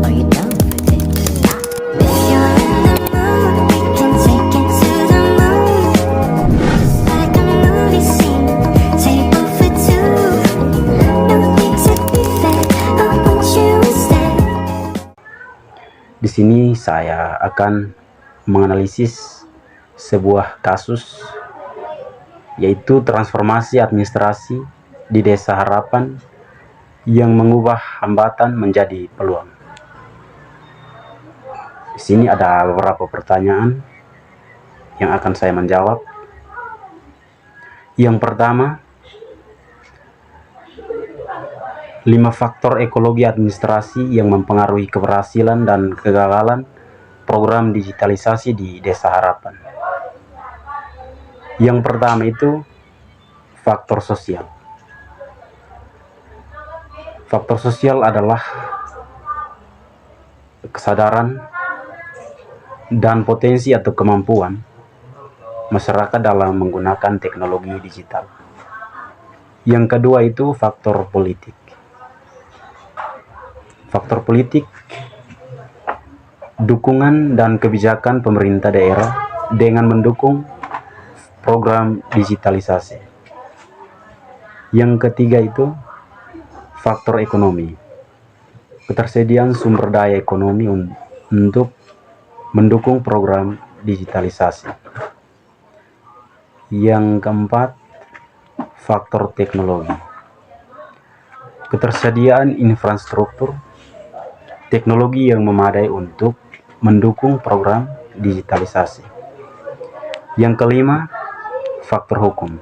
Are you down for this? If you're in the mood, we can take it to the moon. Just like a movie scene, table for two. No need to be fair, I want you instead. Di sini saya akan menganalisis sebuah kasus, yaitu transformasi administrasi di Desa Harapan yang mengubah hambatan menjadi peluang. Di sini ada beberapa pertanyaan yang akan saya menjawab. Yang pertama, 5 faktor ekologi administrasi yang mempengaruhi keberhasilan dan kegagalan program digitalisasi di Desa Harapan. Yang pertama itu faktor sosial. Faktor sosial adalah kesadaran dan potensi atau kemampuan masyarakat dalam menggunakan teknologi digital. Yang kedua itu faktor politik. Faktor politik, dukungan dan kebijakan pemerintah daerah dengan mendukung program digitalisasi. Yang ketiga itu faktor ekonomi, ketersediaan sumber daya ekonomi untuk mendukung program digitalisasi. Yang keempat, faktor teknologi, ketersediaan infrastruktur teknologi yang memadai untuk mendukung program digitalisasi. Yang kelima, faktor hukum,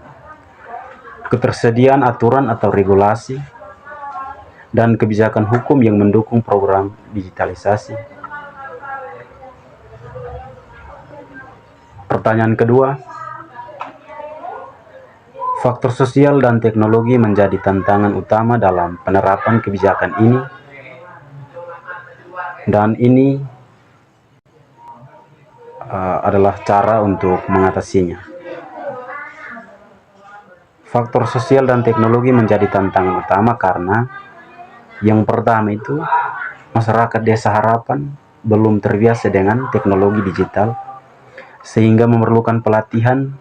ketersediaan aturan atau regulasi dan kebijakan hukum yang mendukung program digitalisasi. Pertanyaan kedua, faktor sosial dan teknologi menjadi tantangan utama dalam penerapan kebijakan ini, dan ini adalah cara untuk mengatasinya. Faktor sosial dan teknologi menjadi tantangan utama karena yang pertama itu masyarakat Desa Harapan belum terbiasa dengan teknologi digital sehingga memerlukan pelatihan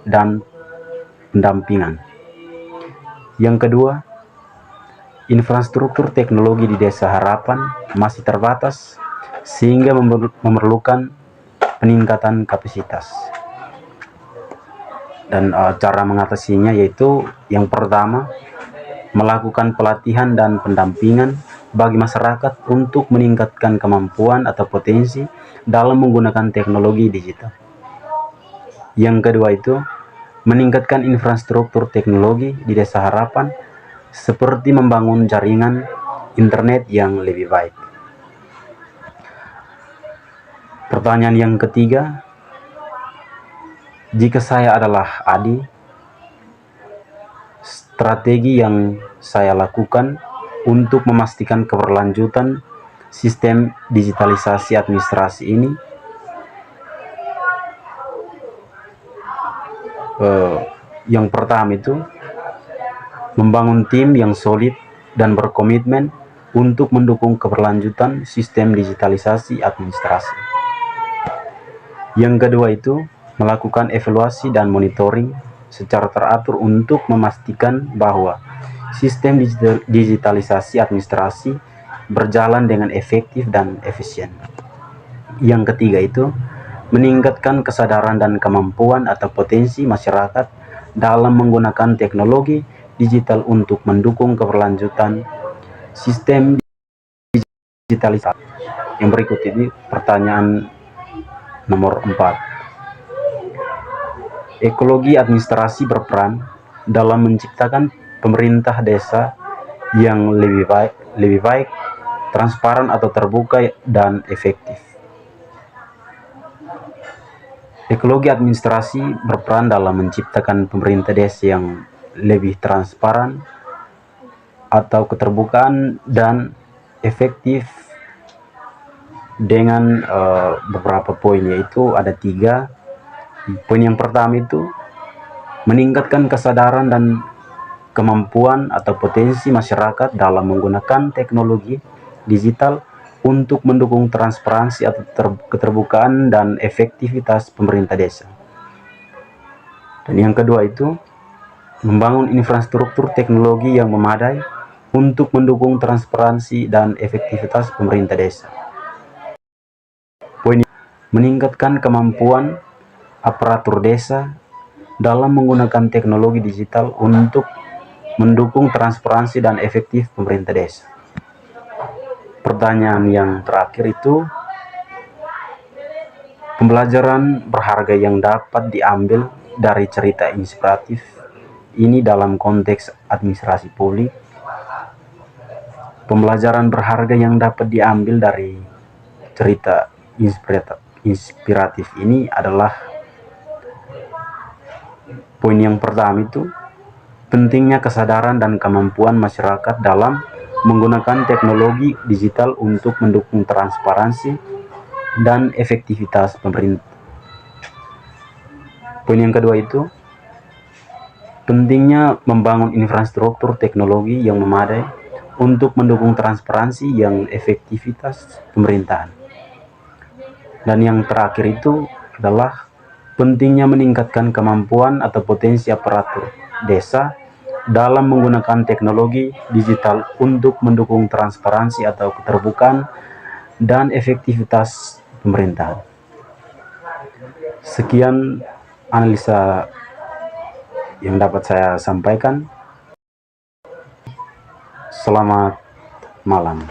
dan pendampingan. Yang kedua, infrastruktur teknologi di Desa Harapan masih terbatas sehingga memerlukan peningkatan kapasitas. Dan cara mengatasinya yaitu yang pertama, melakukan pelatihan dan pendampingan bagi masyarakat untuk meningkatkan kemampuan atau potensi dalam menggunakan teknologi digital. Yang kedua itu meningkatkan infrastruktur teknologi di Desa Harapan seperti membangun jaringan internet yang lebih baik. Pertanyaan yang ketiga, jika saya adalah Adi, strategi yang saya lakukan untuk memastikan keberlanjutan sistem digitalisasi administrasi ini, yang pertama itu membangun tim yang solid dan berkomitmen untuk mendukung keberlanjutan sistem digitalisasi administrasi. Yang kedua itu melakukan evaluasi dan monitoring secara teratur untuk memastikan bahwa sistem digitalisasi administrasi berjalan dengan efektif dan efisien. Yang ketiga itu meningkatkan kesadaran dan kemampuan atau potensi masyarakat dalam menggunakan teknologi digital untuk mendukung keberlanjutan sistem digitalisasi. Yang berikut ini pertanyaan nomor 4. Ekologi administrasi berperan dalam menciptakan pemerintah desa yang lebih baik, transparan atau terbuka dan efektif. Ekologi administrasi berperan dalam menciptakan pemerintah desa yang lebih transparan atau keterbukaan dan efektif dengan beberapa poin, yaitu ada 3. Poin yang pertama itu meningkatkan kesadaran dan kemampuan atau potensi masyarakat dalam menggunakan teknologi digital untuk mendukung transparansi atau keterbukaan dan efektivitas pemerintah desa. Dan yang kedua itu, membangun infrastruktur teknologi yang memadai untuk mendukung transparansi dan efektivitas pemerintah desa. Poin meningkatkan kemampuan aparatur desa dalam menggunakan teknologi digital untuk mendukung transparansi dan efektif pemerintah desa. Pertanyaan yang terakhir itu, pembelajaran berharga yang dapat diambil dari cerita inspiratif ini dalam konteks administrasi publik. Pembelajaran berharga yang dapat diambil dari cerita inspiratif ini adalah, poin yang pertama itu, pentingnya kesadaran dan kemampuan masyarakat dalam menggunakan teknologi digital untuk mendukung transparansi dan efektivitas pemerintah. Poin yang kedua itu, pentingnya membangun infrastruktur teknologi yang memadai untuk mendukung transparansi yang efektivitas pemerintahan. Dan yang terakhir itu adalah pentingnya meningkatkan kemampuan atau potensi aparatur desa dalam menggunakan teknologi digital untuk mendukung transparansi atau keterbukaan dan efektivitas pemerintahan. Sekian analisa yang dapat saya sampaikan. Selamat malam.